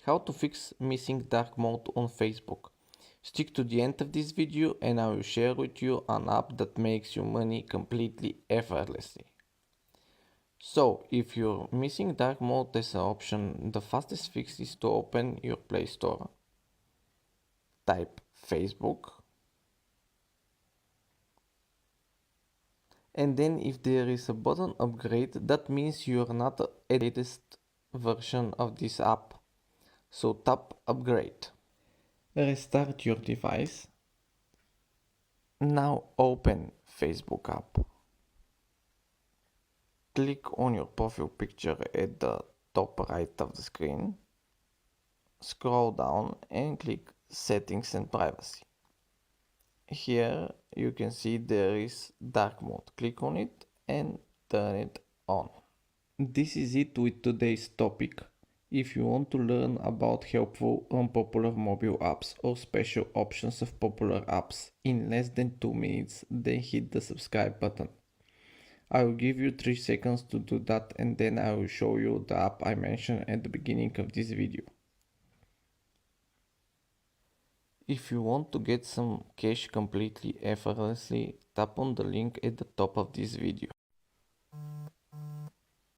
How to fix missing dark mode on Facebook. Stick to the end of this video and I will share with you an app that makes you money completely effortlessly. So, if you're missing dark mode as an option, the fastest fix is to open your Play Store, type Facebook, and then if there is a button upgrade, that means you're not the latest version of this app. So tap upgrade. Restart your device. Now open Facebook app. Click on your profile picture at the top right of the screen. Scroll down and click settings and privacy. Here you can see there is dark mode. Click on it and turn it on. This is it with today's topic. If you want to learn about helpful unpopular mobile apps or special options of popular apps in less than 2 minutes, then hit the subscribe button. I will give you 3 seconds to do that and then I will show you the app I mentioned at the beginning of this video. If you want to get some cash completely effortlessly, tap on the link at the top of this video.